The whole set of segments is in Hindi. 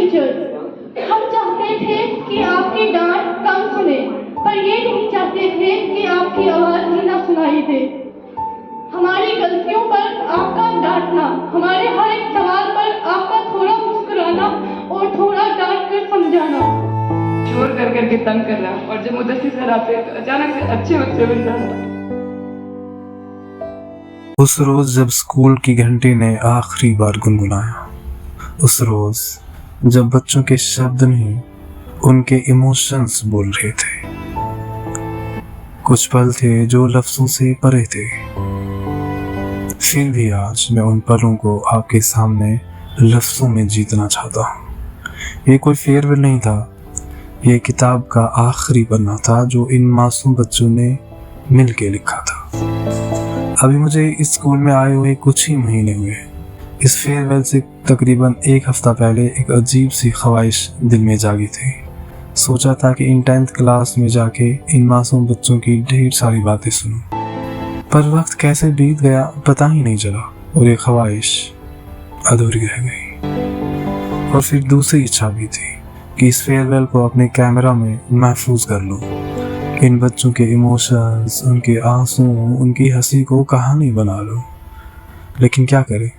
टीचर्स, हम चाहते थे कि आपकी डांट कम सुने, पर ये नहीं चाहते थे कि आपकी आवाज़ ही ना सुनाई दे। हमारी गलतियों पर आपका डांटना, हमारे हर एक सवाल पर आपका थोड़ा मुस्कुराना और थोड़ा डांट कर समझाना। शोर कर करके तंग करना, और जब मुदस्सिर सर आते तो अचानक से अच्छे बच्चे बन जाना। उस रोज जब स्कूल की घंटी ने आखिरी बार गुनगुनाया, उस रोज जब बच्चों के शब्द नहीं उनके इमोशंस बोल रहे थे। कुछ पल थे जो लफ्जों से परे थे, फिर भी आज मैं उन पलों को आपके सामने लफ्जों में जीतना चाहता हूँ। ये कोई फेयरवेल नहीं था, ये किताब का आखिरी पन्ना था जो इन मासूम बच्चों ने मिल के लिखा था। अभी मुझे इस स्कूल में आए हुए कुछ ही महीने हुए। इस फेयरवेल से तकरीबन एक हफ्ता पहले एक अजीब सी ख्वाहिश दिल में जागी थी। सोचा था कि इन 10th क्लास में जाके इन मासूम बच्चों की ढेर सारी बातें सुनूं, पर वक्त कैसे बीत गया पता ही नहीं चला और ये ख्वाहिश अधूरी रह गई। और फिर दूसरी इच्छा भी थी कि इस फेयरवेल को अपने कैमरा में महफूज कर लूं, इन बच्चों के इमोशंस, उनके आंसू, उनकी हंसी को कहानी बना लूं। लेकिन क्या करें,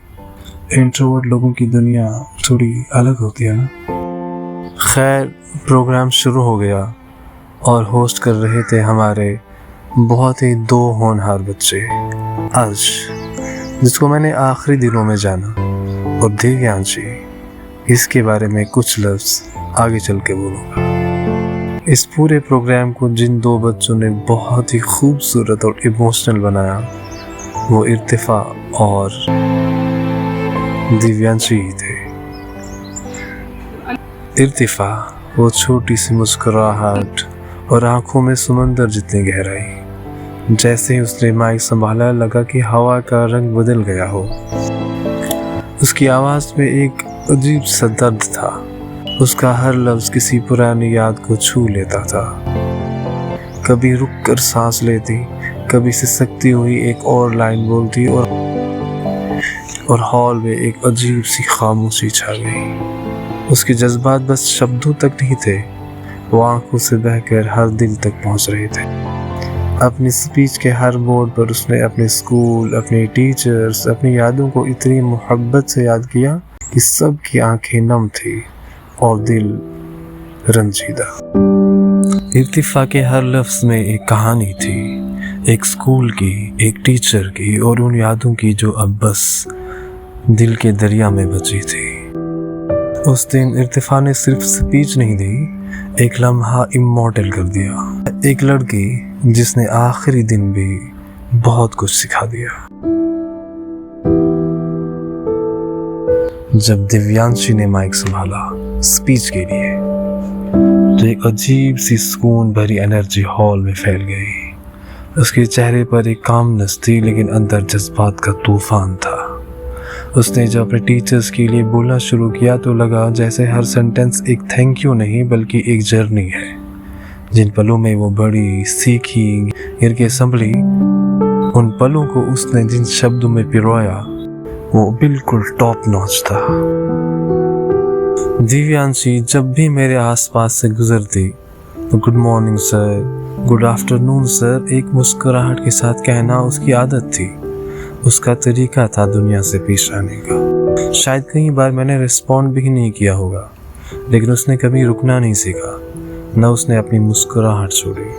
इंट्रोवर्ट लोगों की दुनिया थोड़ी अलग होती है ना। खैर, प्रोग्राम शुरू हो गया और होस्ट कर रहे थे हमारे बहुत ही दो होनहार बच्चे, अर्श जिसको मैंने आखिरी दिनों में जाना, और दिव्यांशी, इसके बारे में कुछ लफ्ज़ आगे चल के बोलूँगा। इस पूरे प्रोग्राम को जिन दो बच्चों ने बहुत ही खूबसूरत और इमोशनल बनाया वो इर्तिफा और दिव्यांशी ही थे। इर्तिफा वो छोटी सी मुस्कुराहट और आंखों में समंदर जितनी गहराई। जैसे ही उसने माइक संभाला लगा कि हवा का रंग बदल गया हो। उसकी आवाज़ में एक अजीब सा दर्द था। उसका हर लफ्ज़ किसी पुरानी याद को छू लेता था। कभी रुक कर सांस लेती, कभी सिसकती हुई एक और लाइन बोलती और हॉल में एक अजीब सी खामोशी छा गई। उसके जज्बात बस शब्दों तक नहीं थे, वो आंखों से बहकर हर दिल तक पहुंच रहे थे। अपनी स्पीच के हर मोड़ पर उसने अपने स्कूल, अपने टीचर्स, अपनी यादों को इतनी मोहब्बत से याद किया कि सबकी आंखें नम थी और दिल रंजीदा। इर्तिफा के हर लफ्ज़ में एक कहानी थी, एक स्कूल की, एक टीचर की और उन यादों की जो अब बस दिल के दरिया में बची थी। उस दिन इर्तिफा ने सिर्फ स्पीच नहीं दी, एक लम्हा इमॉर्टल कर दिया। एक लड़की जिसने आखिरी दिन भी बहुत कुछ सिखा दिया। जब दिव्यांशी ने माइक संभाला स्पीच के लिए तो एक अजीब सी सुकून भरी एनर्जी हॉल में फैल गई। उसके चेहरे पर एक कामनेस थी, लेकिन अंदर जज्बात का तूफान था। उसने जब अपने टीचर्स के लिए बोलना शुरू किया तो लगा जैसे हर सेंटेंस एक थैंक यू नहीं बल्कि एक जर्नी है। जिन पलों में वो बड़ी, सीखी, गिर के संभली, उन पलों को उसने जिन शब्दों में पिरोया वो बिल्कुल टॉप नॉच था। दिव्यांशी जब भी मेरे आसपास से गुजरती तो good morning sir, good afternoon sir एक मुस्कुराहट के साथ कहना उसकी आदत थी। उसका तरीका था दुनिया से पेश आने का। शायद कई बार मैंने रिस्पॉन्ड भी नहीं किया होगा, लेकिन उसने कभी रुकना नहीं सीखा। न उसने अपनी मुस्कुराहट छोड़ी,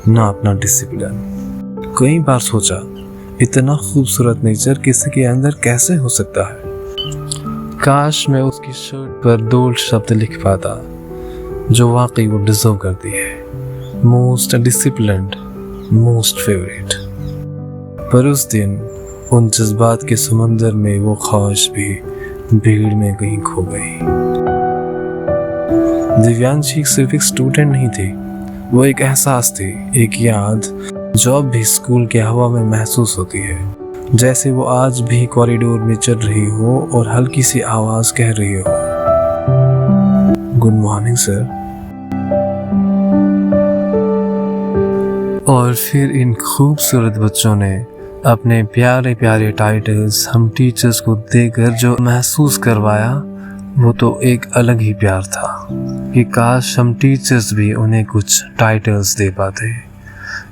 न अपना डिसिप्लिन। कई बार सोचा इतना खूबसूरत नेचर किसी के अंदर कैसे हो सकता है। काश मैं उसकी शर्ट पर 2 शब्द लिख पाता जो वाकई वो डिजर्व करती है, मोस्ट डिसिप्लिन्ड, मोस्ट फेवरेट। पर उस दिन उन जज्बात के समंदर में वो ख्वाहिश भी भीड़ में कहीं खो गई। दिव्यांशी सिर्फ एक स्टूडेंट नहीं थी, वो एक एहसास थी, एक याद जो अब भी स्कूल के हवा में महसूस होती है। जैसे वो आज भी कॉरिडोर में चल रही हो और हल्की सी आवाज कह रही हो, गुड मॉर्निंग सर। और फिर इन खूबसूरत बच्चों ने अपने प्यारे प्यारे टाइटल्स हम टीचर्स को देकर जो महसूस करवाया वो तो एक अलग ही प्यार था कि काश हम टीचर्स भी उन्हें कुछ टाइटल्स दे पाते,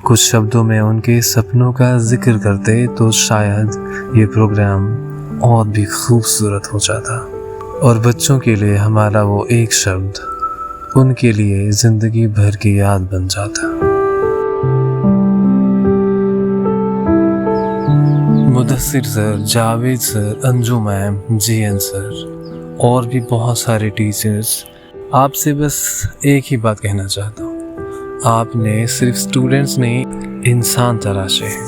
कुछ शब्दों में उनके सपनों का जिक्र करते तो शायद ये प्रोग्राम और भी खूबसूरत हो जाता और बच्चों के लिए हमारा वो एक शब्द उनके लिए जिंदगी भर की याद बन जाता। Mudassir sir, Javed sir, Anju ma'am, GN sir और भी बहुत सारे टीचर्स, आपसे बस एक ही बात कहना चाहता हूँ, आपने सिर्फ स्टूडेंट्स नहीं इंसान तराशे हैं।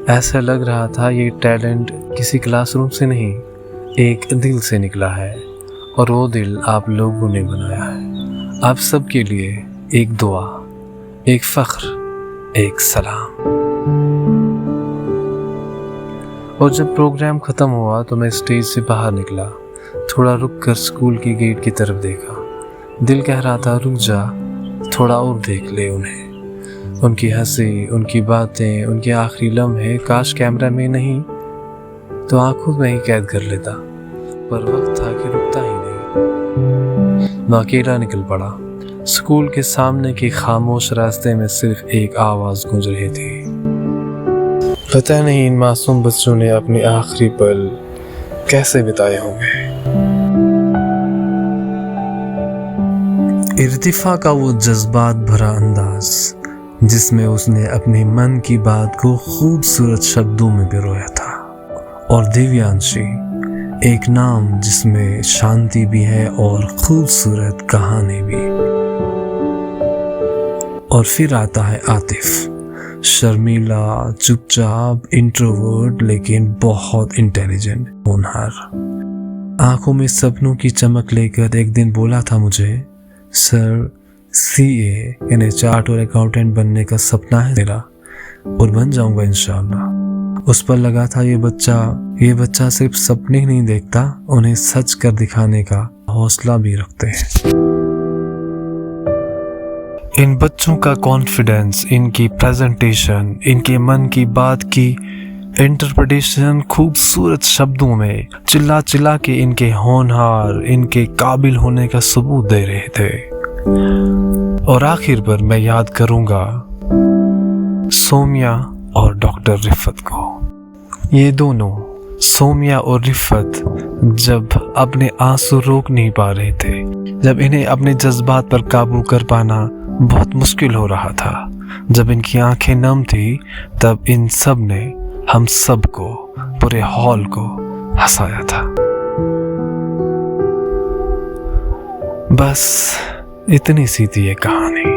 ऐसा लग रहा था ये टैलेंट किसी क्लासरूम से नहीं, एक दिल से निकला है और वो दिल आप लोगों ने बनाया है। आप सबके लिए एक दुआ, एक फ़ख्र, एक सलाम। और जब प्रोग्राम ख़त्म हुआ तो मैं स्टेज से बाहर निकला, थोड़ा रुक कर स्कूल की गेट की तरफ देखा। दिल कह रहा था रुक जा, थोड़ा और देख ले उन्हें, उनकी हंसी, उनकी बातें, उनके आखिरी लम्हे काश कैमरा में नहीं तो आंखों में ही कैद कर लेता, पर वक्त था कि रुकता ही नहीं। मैं अकेला निकल पड़ा। स्कूल के सामने के खामोश रास्ते में सिर्फ एक आवाज़ गूंज रही थी। पता नहीं इन मासूम बच्चों ने अपने आखिरी पल कैसे बिताए होंगे। इर्तिफा का वो जज्बात भरा अंदाज जिसमें उसने अपने मन की बात को खूबसूरत शब्दों में पिरोया था, और दिव्यांशी, एक नाम जिसमें शांति भी है और खूबसूरत कहानी भी। और फिर आता है आतिफ, शर्मीला, चुपचाप, इंट्रोवर्ट लेकिन बहुत इंटेलिजेंट, होनहार। आंखों में सपनों की चमक लेकर एक दिन बोला था मुझे, सर CA यानी चार्ट और अकाउंटेंट बनने का सपना है मेरा और बन जाऊंगा इंशाअल्लाह। उस पर लगा था ये बच्चा सिर्फ सपने ही नहीं देखता, उन्हें सच कर दिखाने का हौसला भी रखते हैं। इन बच्चों का कॉन्फिडेंस, इनकी प्रेजेंटेशन, इनके मन की बात की इंटरप्रिटेशन खूबसूरत शब्दों में चिल्ला चिल्ला के इनके होनहार, इनके काबिल होने का सबूत दे रहे थे। और आखिर पर मैं याद करूंगा सोमिया और डॉक्टर रिफत को। ये दोनों, सोमिया और रिफत, जब अपने आंसू रोक नहीं पा रहे थे, जब इन्हें अपने जज्बात पर काबू कर पाना बहुत मुश्किल हो रहा था, जब इनकी आंखें नम थी, तब इन सब ने हम सबको, पूरे हॉल को हंसाया था। बस इतनी सी थी ये कहानी।